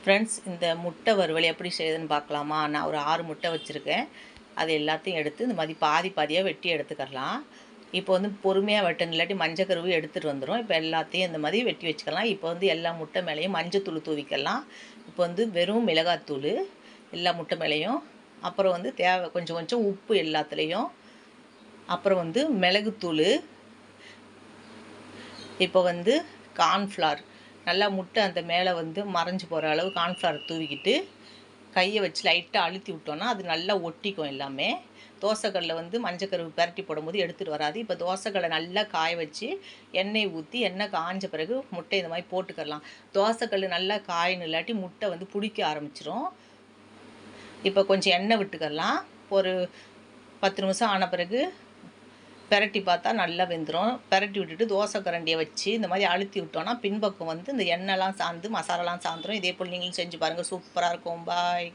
Friends, இந்த முட்டை வறுவல் எப்படி செய்யுதுன்னு பார்க்கலாமா? நான் ஒரு 6 முட்டை வச்சுருக்கேன். அது எல்லாத்தையும் எடுத்து இந்த மாதிரி பாதி பாதியாக வெட்டி எடுத்துக்கலாம். இப்போ வந்து பொறுமையாக வெட்டணும், இல்லாட்டி மஞ்சள் கருவு எடுத்துகிட்டு வந்துடும். இப்போ எல்லாத்தையும் இந்த மாதிரி வெட்டி வச்சுக்கலாம். இப்போ வந்து எல்லா முட்டை மேலேயும் மஞ்சத்தூள் தூவிக்கலாம். இப்போ வந்து வெறும் மிளகாத்தூள் எல்லா முட்டை மேலேயும், அப்புறம் வந்து தேவை கொஞ்சம் கொஞ்சம் உப்பு எல்லாத்துலேயும், அப்புறம் வந்து மிளகுத்தூள், இப்போ வந்து கார்ன்ஃப்ளவர் நல்லா முட்டை அந்த மேலே வந்து மறைஞ்சு போகிற அளவு கார்ன்ஃப்ளவர் தூவிக்கிட்டு கையை வச்சு லைட்டாக அழுத்தி விட்டோன்னா அது நல்லா ஒட்டிக்கும் எல்லாமே. தோசைக்கல்லில் வந்து மஞ்சக்கருவு பரட்டி போடும்போது எடுத்துகிட்டு வராது. இப்போ தோசைக்கல்லை நல்லா காய வச்சு எண்ணெய் ஊற்றி எண்ணெய் காய்ஞ்ச பிறகு முட்டை இந்த மாதிரி போட்டுக்கலாம். தோசைக்கல் நல்லா காயணும், இல்லாட்டி முட்டை வந்து பிடிக்க ஆரம்பிச்சிரும். இப்போ கொஞ்சம் எண்ணெய் விட்டுக்கலாம். ஒரு 10 நிமிஷம் ஆன பிறகு பெரட்டி பார்த்தா நல்லா வெந்துடும். பெரட்டி விட்டுட்டு தோசை கரண்டியை வச்சு இந்த மாதிரி அழுத்தி விட்டோன்னா பின்பக்கம் வந்து இந்த எண்ணெய்லாம் சார்ந்து மசாலாலாம் சார்ந்துடும். இதே போல் நீங்களும் செஞ்சு பாருங்கள், சூப்பராக இருக்கும். பாய்.